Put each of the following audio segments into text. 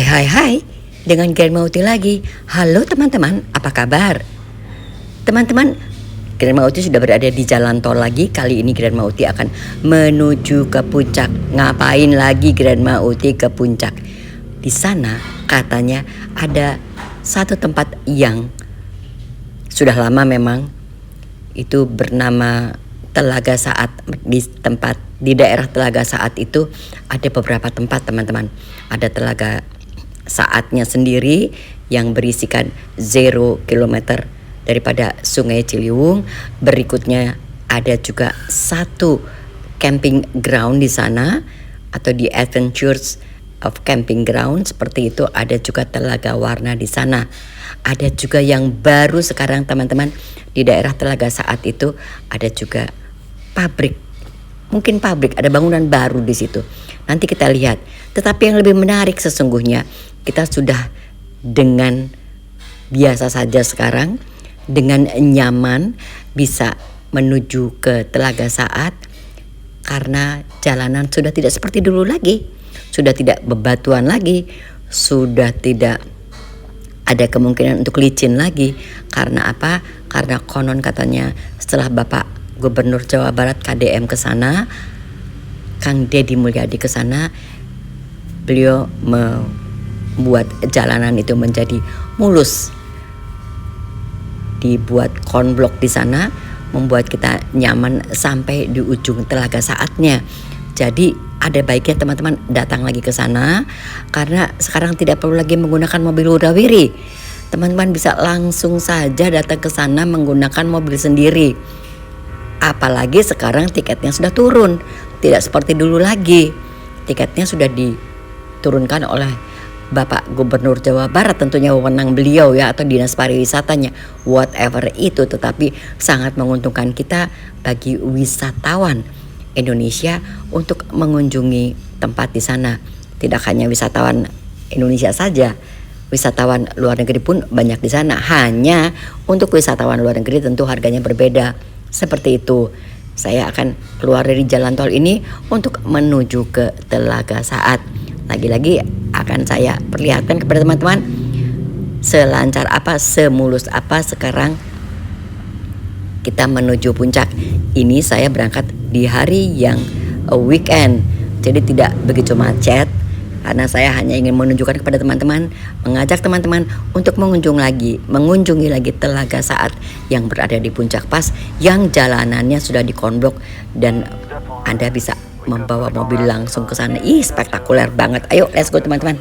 Hai, dengan Grandma Uti lagi. Halo teman-teman, apa kabar? Teman-teman, Grandma Uti sudah berada di jalan tol lagi. Kali ini Grandma Uti akan menuju ke puncak. Ngapain lagi Grandma Uti ke puncak? Di sana katanya ada satu tempat yang sudah lama memang, itu bernama Telaga Saat. Di daerah Telaga Saat itu ada beberapa tempat teman-teman. Ada Telaga Saatnya sendiri yang berisikan 0 km daripada Sungai Ciliwung. Berikutnya ada juga satu camping ground di sana, atau di Adventures of Camping Ground seperti itu. Ada juga Telaga Warna di sana. Ada juga yang baru sekarang teman-teman, di daerah Telaga Saat itu ada juga pabrik. Mungkin pabrik, ada bangunan baru di situ. Nanti kita lihat. Tetapi yang lebih menarik sesungguhnya, kita sudah dengan biasa saja sekarang, dengan nyaman bisa menuju ke Telaga Saat, karena jalanan sudah tidak seperti dulu lagi. Sudah tidak bebatuan lagi, sudah tidak ada kemungkinan untuk licin lagi. Karena apa? Karena konon katanya setelah Bapak Gubernur Jawa Barat KDM ke sana, Kang Deddy Mulyadi ke sana, beliau membuat jalanan itu menjadi mulus. Dibuat konblok di sana, membuat kita nyaman sampai di ujung Telaga Saatnya. Jadi ada baiknya teman-teman datang lagi ke sana, karena sekarang tidak perlu lagi menggunakan mobil wurawiri. Teman-teman bisa langsung saja datang ke sana menggunakan mobil sendiri. Apalagi sekarang tiketnya sudah turun, tidak seperti dulu lagi. Tiketnya sudah diturunkan oleh Bapak Gubernur Jawa Barat, tentunya wewenang beliau ya, atau dinas pariwisatanya, whatever itu. Tetapi sangat menguntungkan kita bagi wisatawan Indonesia untuk mengunjungi tempat di sana. Tidak hanya wisatawan Indonesia saja, wisatawan luar negeri pun banyak di sana. Hanya untuk wisatawan luar negeri tentu harganya berbeda. Seperti itu. Saya akan keluar dari jalan tol ini untuk menuju ke Telaga Saat. Lagi-lagi akan saya perlihatkan kepada teman-teman selancar apa, semulus apa sekarang kita menuju puncak. Ini saya berangkat di hari yang weekend, jadi tidak begitu macet, karena saya hanya ingin menunjukkan kepada teman-teman, mengajak teman-teman untuk mengunjungi lagi Telaga Saat yang berada di puncak pas, yang jalanannya sudah dikonblok dan Anda bisa membawa mobil langsung ke sana. Ih, spektakuler banget. Ayo, let's go teman-teman.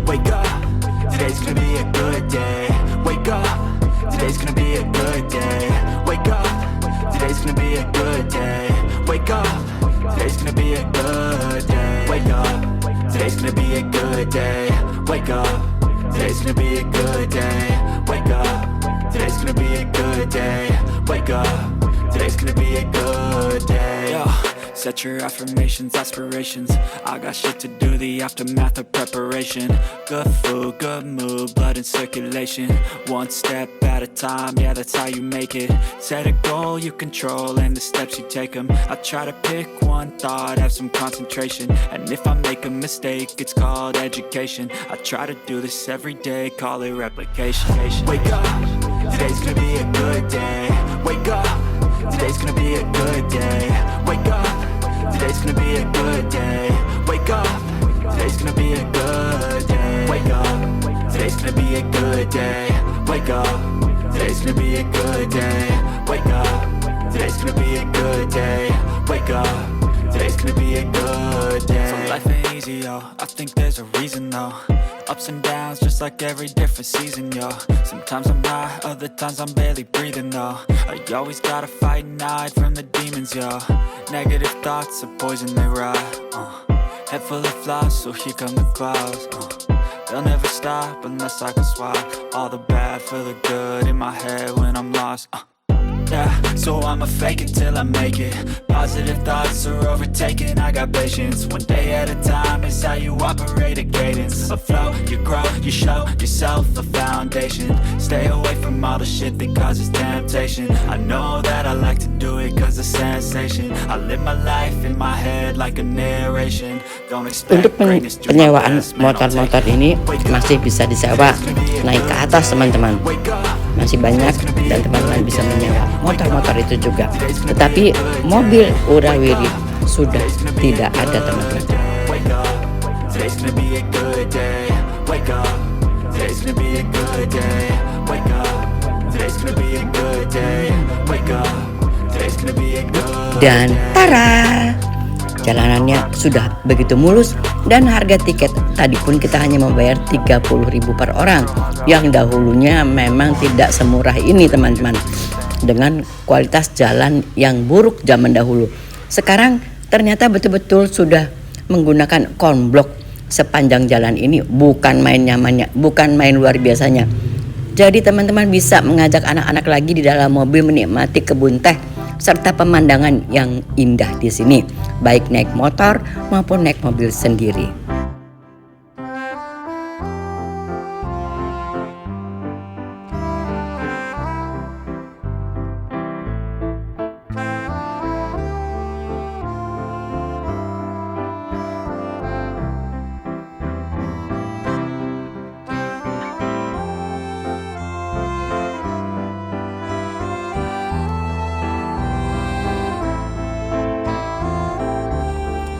Wake up, today's gonna be a good day. Wake up, today's gonna be a good day. Wake up, today's gonna be a good day. Wake up, today's gonna be a good day. Wake up, today's gonna be a good day. Wake up, today's gonna be a good day. Wake up, today's gonna be a good day. Wake up, today's gonna be a good day. Yo. Set your affirmations, aspirations. I got shit to do, the aftermath of preparation. Good food, good mood, blood in circulation. One step at a time, yeah, that's how you make it. Set a goal you control and the steps you take them. I try to pick one thought, have some concentration. And if I make a mistake, it's called education. I try to do this every day, call it replication. Wake up, today's gonna be a good day. Wake up, today's gonna be a good day. Wake up, today's gonna be a good day. Wake up, today's gonna be a good day. Wake up, today's gonna be a good day. Wake up, today's gonna be a good day. Wake up, today's gonna be a good day. Wake up, today's gonna be a good day. So life ain't easy, yo, I think there's a reason though. Ups and downs, just like every different season, yo. Sometimes I'm high, other times I'm barely breathing, though. I always gotta fight and hide from the demons, yo. Negative thoughts are poison, they rot. Head full of flies, so here come the clouds. They'll never stop unless I can swap all the bad for the good in my head when I'm lost. Yeah, so I'ma fake it till I make it. Positive thoughts are overtaken, I got patience. One day at a time is how you operate a cadence. A flow, you grow, you show yourself a foundation. Stay away from all the shit that causes temptation. I know that I like to do it cause it's sensation. I live my life in my head like a narration. Don't expect Untuk greatness to penyewaan motor-motor ini masih bisa disewa naik ke atas teman-teman. Masih banyak dan teman-teman bisa menyewa motor-motor itu juga. Tetapi mobil Urawiri sudah tidak ada teman-teman. Today's gonna be a good day. Wake up. Today's gonna be a good day. Wake up. Today's gonna be a good day. Wake up. Today's gonna be a good day. Dan tara, jalanannya sudah begitu mulus dan harga tiket tadi pun kita hanya membayar 30.000 per orang. Yang dahulunya memang tidak semurah ini teman-teman. Dengan kualitas jalan yang buruk zaman dahulu. Sekarang ternyata betul-betul sudah menggunakan konblok sepanjang jalan ini, bukan main nyamannya, bukan main luar biasanya. Jadi teman-teman bisa mengajak anak-anak lagi di dalam mobil menikmati kebun teh serta pemandangan yang indah di sini, baik naik motor maupun naik mobil sendiri.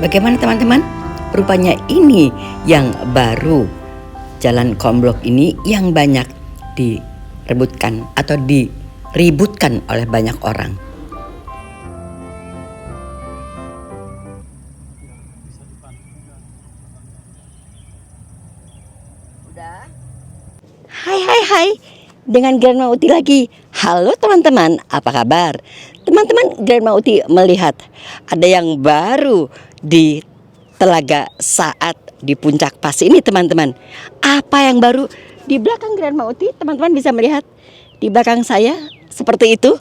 Bagaimana teman-teman? Rupanya ini yang baru. Jalan komblok ini yang banyak direbutkan atau diributkan oleh banyak orang. Hai, dengan Grandma Uti lagi. Halo teman-teman, apa kabar? Teman-teman, Grandma Uti melihat ada yang baru di Telaga Saat di Puncak Pas ini teman-teman. Apa yang baru? Di belakang Grandma Uti teman-teman bisa melihat di belakang saya seperti itu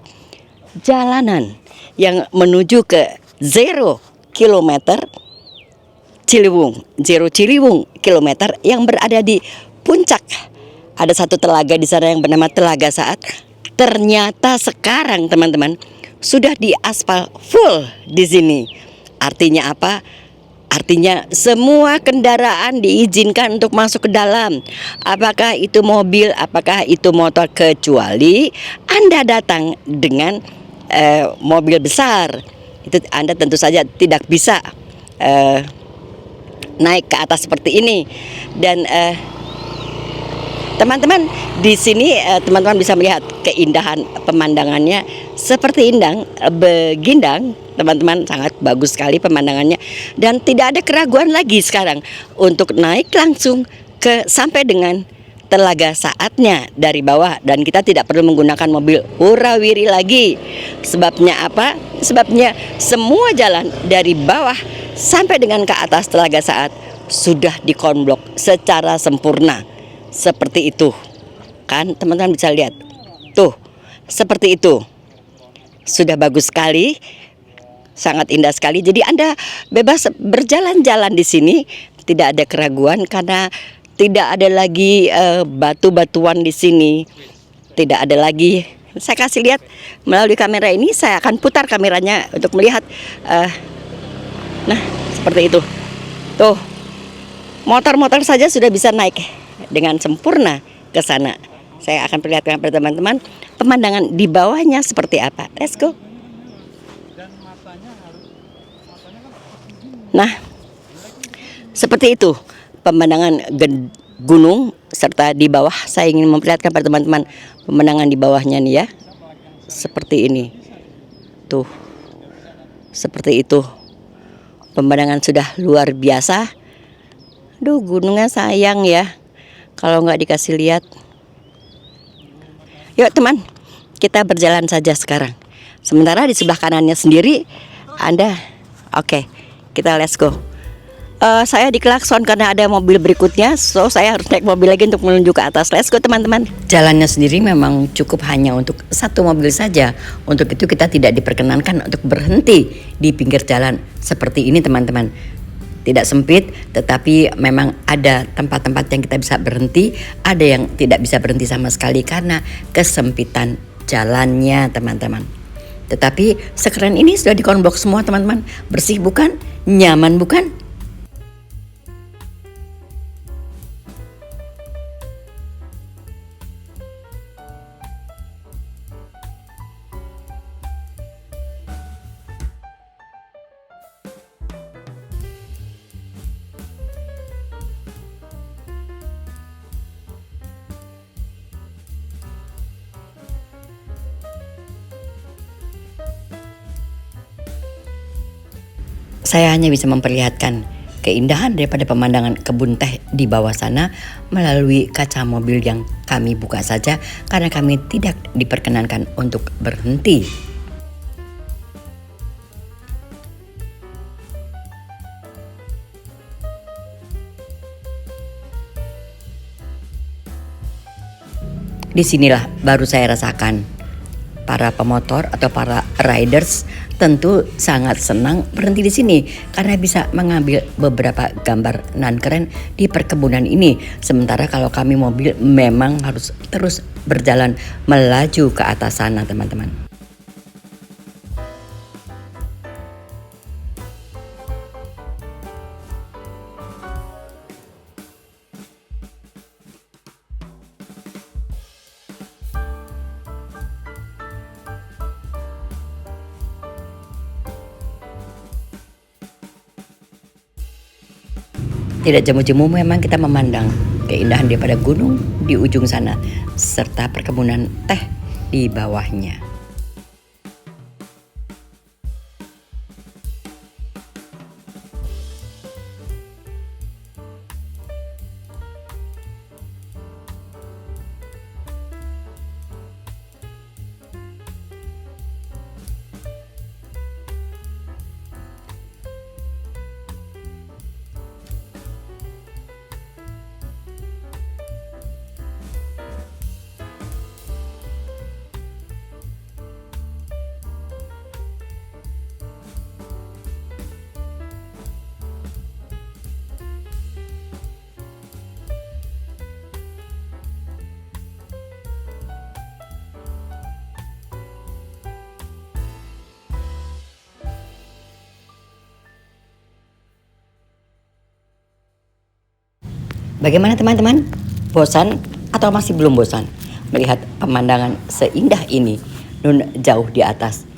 jalanan yang menuju ke 0 kilometer Ciliwung, 0 Ciliwung kilometer yang berada di puncak. Ada satu telaga di sana yang bernama Telaga Saat. Ternyata sekarang teman-teman sudah diaspal full di sini. Artinya apa? Artinya semua kendaraan diizinkan untuk masuk ke dalam. Apakah itu mobil, apakah itu motor, kecuali Anda datang dengan mobil besar. Itu Anda tentu saja tidak bisa naik ke atas seperti ini. Dan teman-teman di sini teman-teman bisa melihat keindahan pemandangannya seperti begindang. Teman-teman sangat bagus sekali pemandangannya dan tidak ada keraguan lagi sekarang untuk naik langsung sampai dengan Telaga Saatnya dari bawah, dan kita tidak perlu menggunakan mobil Urawiri lagi. Sebabnya apa? Sebabnya semua jalan dari bawah sampai dengan ke atas Telaga Saat sudah dikonblok secara sempurna. Seperti itu. Kan teman-teman bisa lihat. Tuh, seperti itu. Sudah bagus sekali. Sangat indah sekali. Jadi Anda bebas berjalan-jalan di sini, tidak ada keraguan karena tidak ada lagi batu-batuan di sini. Tidak ada lagi. Saya kasih lihat melalui kamera ini. Saya akan putar kameranya untuk melihat. Nah, seperti itu. Tuh, motor-motor saja sudah bisa naik dengan sempurna ke sana. Saya akan perlihatkan kepada teman-teman pemandangan di bawahnya seperti apa. Let's go. Nah, seperti itu pemandangan gunung serta di bawah. Saya ingin memperlihatkan pada teman-teman pemandangan di bawahnya nih ya. Seperti ini. Tuh. Seperti itu. Pemandangan sudah luar biasa. Duh, gunungnya sayang ya kalau nggak dikasih lihat. Yuk teman, kita berjalan saja sekarang. Sementara di sebelah kanannya sendiri Anda, oke, kita let's go. Saya diklakson karena ada mobil berikutnya, so saya harus naik mobil lagi untuk menuju ke atas. Let's go teman-teman. Jalannya sendiri memang cukup hanya untuk satu mobil saja. Untuk itu kita tidak diperkenankan untuk berhenti di pinggir jalan seperti ini teman-teman. Tidak sempit, tetapi memang ada tempat-tempat yang kita bisa berhenti, ada yang tidak bisa berhenti sama sekali karena kesempitan jalannya teman-teman. Tetapi sekeren ini sudah dikonblok semua teman-teman. Bersih bukan? Nyaman bukan? Saya hanya bisa memperlihatkan keindahan daripada pemandangan kebun teh di bawah sana melalui kaca mobil yang kami buka saja karena kami tidak diperkenankan untuk berhenti. Disinilah baru saya rasakan para pemotor atau para riders tentu sangat senang berhenti di sini karena bisa mengambil beberapa gambar nan keren di perkebunan ini. Sementara kalau kami mobil memang harus terus berjalan melaju ke atas sana teman-teman. Tidak jemu-jemu memang kita memandang keindahan daripada gunung di ujung sana serta perkebunan teh di bawahnya. Bagaimana teman-teman? Bosan atau masih belum bosan melihat pemandangan seindah ini nun jauh di atas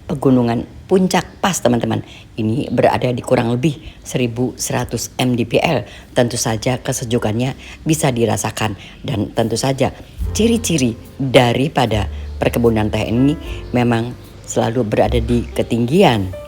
pegunungan Puncak Pas teman-teman? Ini berada di kurang lebih 1100 mdpl. Tentu saja kesejukannya bisa dirasakan dan tentu saja ciri-ciri daripada perkebunan teh ini memang selalu berada di ketinggian.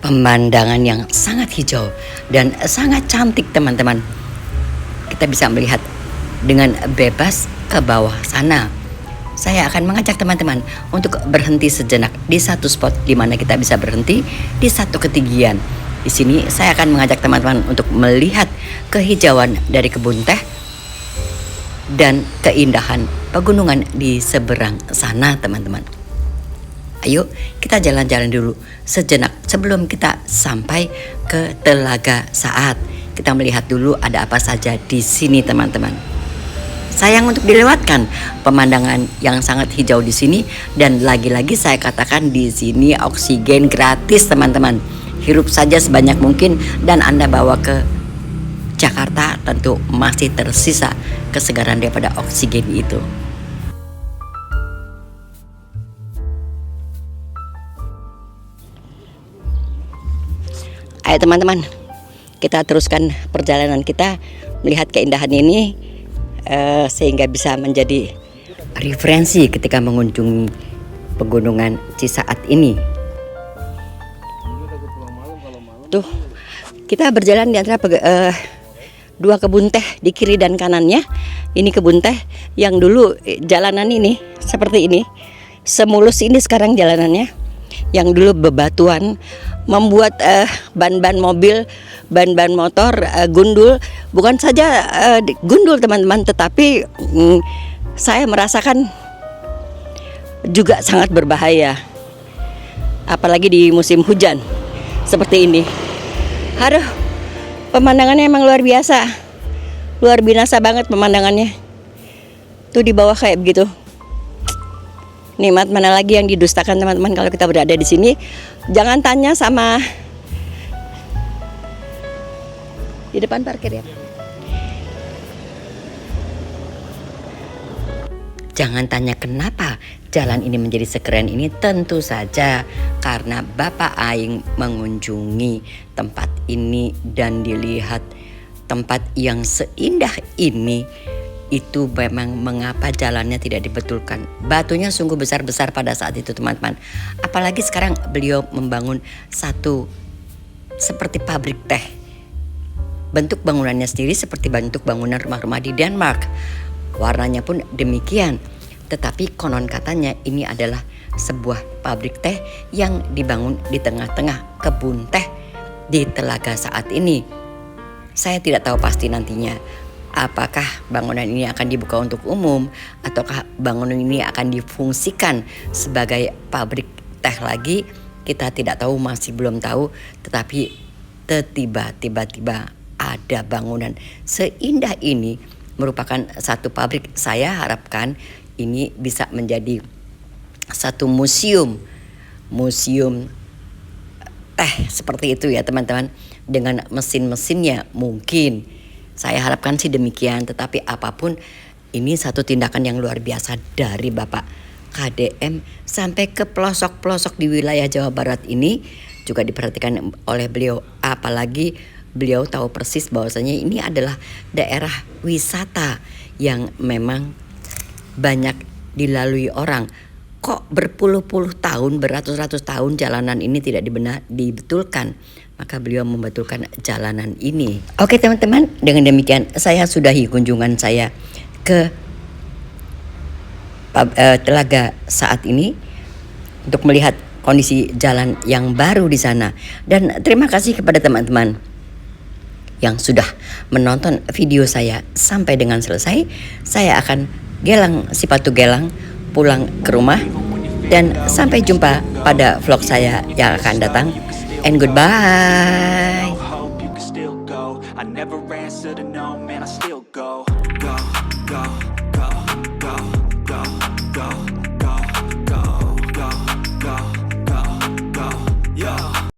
Pemandangan yang sangat hijau dan sangat cantik teman-teman. Kita bisa melihat dengan bebas ke bawah sana. Saya akan mengajak teman-teman untuk berhenti sejenak di satu spot di mana kita bisa berhenti di satu ketinggian. Di sini saya akan mengajak teman-teman untuk melihat kehijauan dari kebun teh dan keindahan pegunungan di seberang sana teman-teman. Ayo kita jalan-jalan dulu sejenak sebelum kita sampai ke Telaga Saat. kita melihat dulu ada apa saja di sini teman-teman. Sayang untuk dilewatkan pemandangan yang sangat hijau di sini, dan lagi-lagi saya katakan di sini oksigen gratis teman-teman. Hirup saja sebanyak mungkin dan Anda bawa ke Jakarta tentu masih tersisa kesegaran daripada oksigen itu. Ayo teman-teman, kita teruskan perjalanan kita melihat keindahan ini sehingga bisa menjadi Referensi ketika mengunjungi pegunungan Cisaat ini. tuh. Kita berjalan di antara dua kebun teh di kiri dan kanannya. Ini kebun teh yang dulu jalanan ini seperti ini, semulus ini sekarang jalanannya. Yang dulu bebatuan, membuat ban-ban mobil, ban-ban motor gundul. Bukan saja gundul teman-teman, tetapi saya merasakan juga sangat berbahaya. Apalagi di musim hujan seperti ini. Aduh, pemandangannya emang luar biasa. Luar binasa banget pemandangannya. Tuh di bawah kayak begitu. Nikmat mana lagi yang didustakan teman-teman kalau kita berada di sini. Jangan tanya sama di depan parkir ya. Jangan tanya kenapa jalan ini menjadi sekeren ini, tentu saja karena Bapak Aing mengunjungi tempat ini dan dilihat tempat yang seindah ini. Itu memang mengapa jalannya tidak dibetulkan. Batunya sungguh besar-besar pada saat itu teman-teman. Apalagi sekarang beliau membangun satu seperti pabrik teh. Bentuk bangunannya sendiri seperti bentuk bangunan rumah-rumah di Denmark. Warnanya pun demikian. Tetapi konon katanya ini adalah sebuah pabrik teh yang dibangun di tengah-tengah kebun teh di telaga saat ini. Saya tidak tahu pasti nantinya apakah bangunan ini akan dibuka untuk umum ataukah bangunan ini akan difungsikan sebagai pabrik teh lagi. Kita tidak tahu, masih belum tahu. Tetapi tiba-tiba ada bangunan seindah ini merupakan satu pabrik. Saya harapkan ini bisa menjadi satu museum teh seperti itu ya teman-teman, dengan mesin-mesinnya mungkin. Saya harapkan sih demikian, tetapi apapun ini satu tindakan yang luar biasa dari Bapak KDM sampai ke pelosok-pelosok di wilayah Jawa Barat ini juga diperhatikan oleh beliau. Apalagi beliau tahu persis bahwasanya ini adalah daerah wisata yang memang banyak dilalui orang. Kok berpuluh-puluh tahun, beratus-ratus tahun jalanan ini tidak dibetulkan? Maka beliau membetulkan jalanan ini. Oke teman-teman, dengan demikian saya sudahi kunjungan saya ke Telaga saat ini untuk melihat kondisi jalan yang baru di sana. Dan terima kasih kepada teman-teman yang sudah menonton video saya sampai dengan selesai. Saya akan gelang sepatu gelang pulang ke rumah, dan sampai jumpa pada vlog saya yang akan datang. And goodbye. Hope you can still go. I never answer to no, man, I still go.